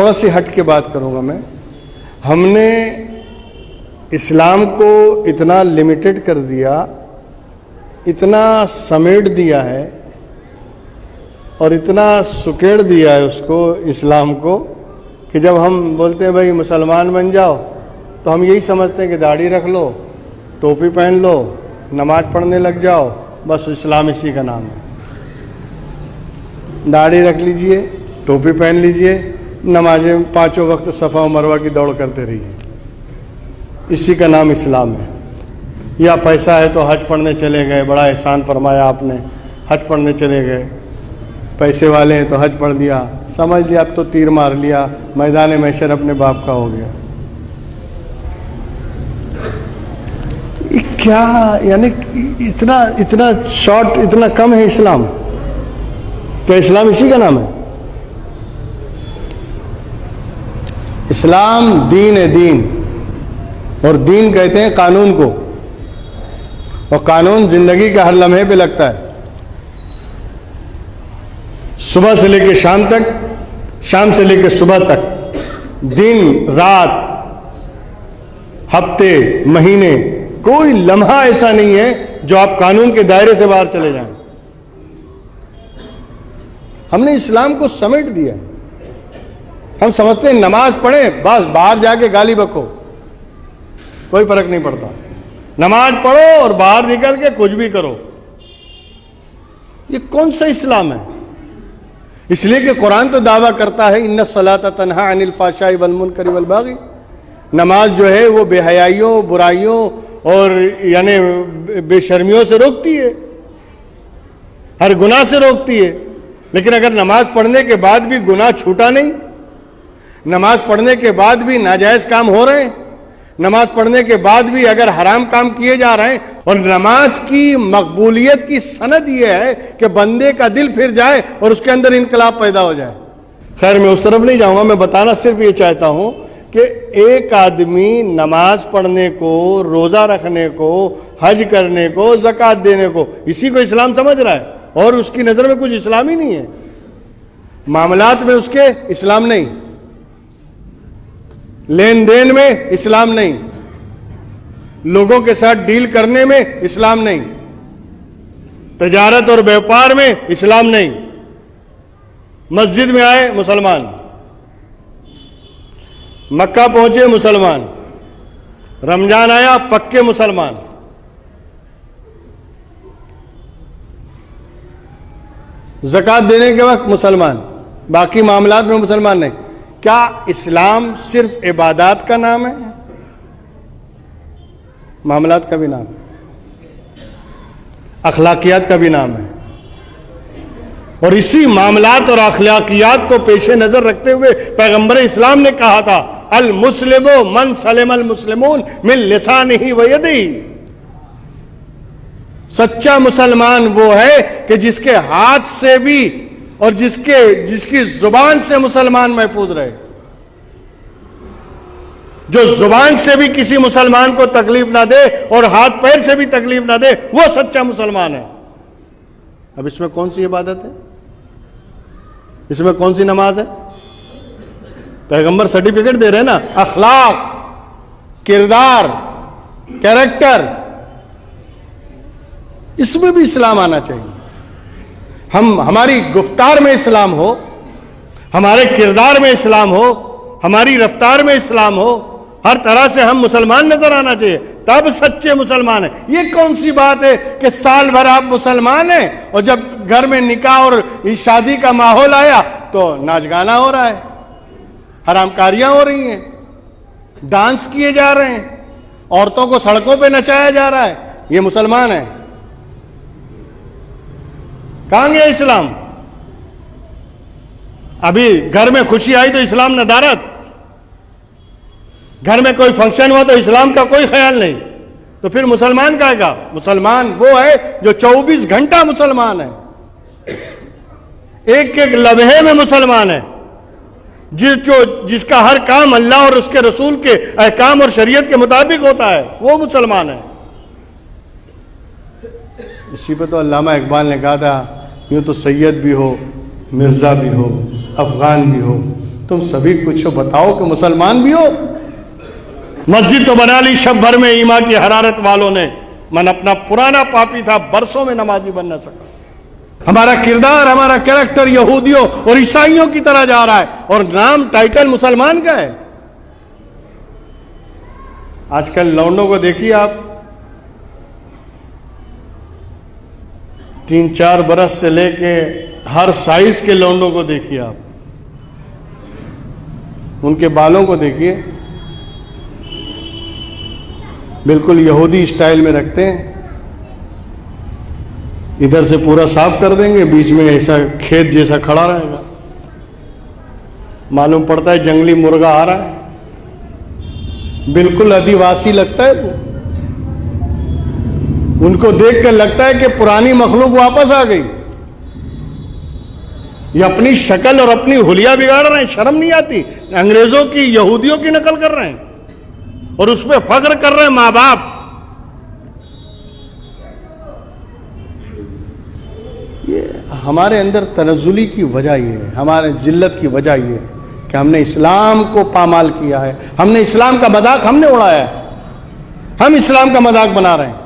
थोड़ा सी हट के बात करूंगा मैं। हमने इस्लाम को इतना लिमिटेड कर दिया, इतना समेट दिया है और इतना सुकेड़ दिया है उसको, इस्लाम को, कि जब हम बोलते हैं भाई मुसलमान बन जाओ तो हम यही समझते हैं कि दाढ़ी रख लो, टोपी पहन लो, नमाज पढ़ने लग जाओ, बस इस्लाम इसी का नाम है। दाढ़ी रख लीजिए, टोपी पहन लीजिए, नमाजें 5 वक्त सफ़ा और मरवा की दौड़ करते रहिए, इसी का नाम इस्लाम है। या पैसा है तो हज पढ़ने चले गए, बड़ा एहसान फरमाया आपने, हज पढ़ने चले गए, पैसे वाले हैं तो हज पढ़ दिया, समझ लिया अब तो तीर मार लिया, मैदान महशर अपने बाप का हो गया। क्या यानी इतना शॉर्ट, इतना कम है इस्लाम? क्या इस्लाम इसी का नाम है? इस्लाम दीन है, दीन। और दीन कहते हैं कानून को, और कानून जिंदगी के हर लम्हे पे लगता है, सुबह से लेकर शाम तक, शाम से लेकर सुबह तक, दिन रात, हफ्ते महीने, कोई लम्हा ऐसा नहीं है जो आप कानून के दायरे से बाहर चले जाएं। हमने इस्लाम को समेट दिया। हम समझते हैं नमाज पढ़े बस बाहर जाके गाली बको, कोई फर्क नहीं पड़ता। नमाज पढ़ो और बाहर निकल के कुछ भी करो। ये कौन सा इस्लाम है? इसलिए कि कुरान तो दावा करता है इन्ना सलाता तन्हा अनिल फाशाई वल मुनकरी वल बागी। नमाज जो है वो बेहयाइयों, बुराइयों और यानी बेशर्मियों से रोकती है, हर गुनाह से रोकती है। लेकिन अगर नमाज पढ़ने के बाद भी गुनाह छूटा नहीं, नमाज पढ़ने के बाद भी नाजायज काम हो रहे हैं, नमाज पढ़ने के बाद भी अगर हराम काम किए जा रहे हैं, और नमाज की मकबूलियत की सनद यह है कि बंदे का दिल फिर जाए और उसके अंदर इनकलाब पैदा हो जाए। खैर मैं उस तरफ नहीं जाऊंगा, मैं बताना सिर्फ ये चाहता हूं कि एक आदमी नमाज पढ़ने को, रोजा रखने को, हज करने को, ज़कात देने को, इसी को इस्लाम समझ रहा है और उसकी नजर में कुछ इस्लाम ही नहीं है। मामलात में उसके इस्लाम नहीं, लेन देन में इस्लाम नहीं, लोगों के साथ डील करने में इस्लाम नहीं, तजारत और व्यापार में इस्लाम नहीं। मस्जिद में आए मुसलमान, मक्का पहुंचे मुसलमान, रमजान आया पक्के मुसलमान, ज़कात देने के वक्त मुसलमान, बाकी मामलात में मुसलमान नहीं। क्या इस्लाम सिर्फ इबादत का नाम है? मामलात का भी नाम है, अखलाकियात का भी नाम है। और इसी मामलात और अखलाकियात को पेशे नजर रखते हुए पैगंबर इस्लाम ने कहा था अल मुस्लिमो मन सलिमल मुस्लिमून मिन लिसानिही व यदिही। सच्चा मुसलमान वो है कि जिसके हाथ से भी और जिसकी जुबान से मुसलमान महफूज रहे। जो जुबान से भी किसी मुसलमान को तकलीफ ना दे और हाथ पैर से भी तकलीफ ना दे, वो सच्चा मुसलमान है। अब इसमें कौन सी इबादत है? इसमें कौन सी नमाज है? पैगंबर सर्टिफिकेट दे रहे हैं ना, अखलाक, किरदार, कैरेक्टर, इसमें भी इस्लाम आना चाहिए। हमारी गुफ्तार में इस्लाम हो, हमारे किरदार में इस्लाम हो, हमारी रफ्तार में इस्लाम हो, हर तरह से हम मुसलमान नजर आना चाहिए, तब सच्चे मुसलमान हैं। ये कौन सी बात है कि साल भर आप मुसलमान हैं और जब घर में निकाह और शादी का माहौल आया तो नाच गाना हो रहा है, हरामकारियां हो रही हैं, डांस किए जा रहे हैं, औरतों को सड़कों पे नचाया जा रहा है, ये मुसलमान है? कहां गया इस्लाम? अभी घर में खुशी आई तो इस्लाम नदारत, घर में कोई फंक्शन हुआ तो इस्लाम का कोई ख्याल नहीं, तो फिर मुसलमान कहेगा? मुसलमान वो है जो 24 घंटा मुसलमान है, एक एक लम्हे में मुसलमान है, जिसका हर काम अल्लाह और उसके रसूल के अहकाम और शरीयत के मुताबिक होता है, वो मुसलमान है। इसी पर तो अल्लामा इकबाल ने कहा था यूं तो सैयद भी हो, मिर्जा भी हो, अफगान भी हो, तुम सभी कुछ बताओ कि मुसलमान भी हो। मस्जिद तो बना ली शब भर में ईमान की हरारत वालों ने, मन अपना पुराना पापी था, बरसों में नमाजी बन न सका। हमारा किरदार, हमारा कैरेक्टर यहूदियों और ईसाइयों की तरह जा रहा है, और नाम टाइटल मुसलमान का है। आजकल लौंडों को देखिए आप, 3-4 बरस से लेके हर साइज के लौंडों को देखिए आप, उनके बालों को देखिए, बिल्कुल यहूदी स्टाइल में रखते हैं। इधर से पूरा साफ कर देंगे, बीच में ऐसा खेत जैसा खड़ा रहेगा, मालूम पड़ता है जंगली मुर्गा आ रहा है, बिल्कुल आदिवासी लगता है वो। उनको देखकर लगता है कि पुरानी मखलूक वापस आ गई। ये अपनी शक्ल और अपनी हुलिया बिगाड़ रहे हैं, शर्म नहीं आती। अंग्रेजों की, यहूदियों की नकल कर रहे हैं और उस पर फख्र कर रहे हैं मां बाप। ये हमारे अंदर तनज़ुली की वजह ये है, हमारे जिल्लत की वजह ये है कि हमने इस्लाम को पामाल किया है, हमने इस्लाम का मजाक हमने उड़ाया है, हम इस्लाम का मजाक बना रहे हैं।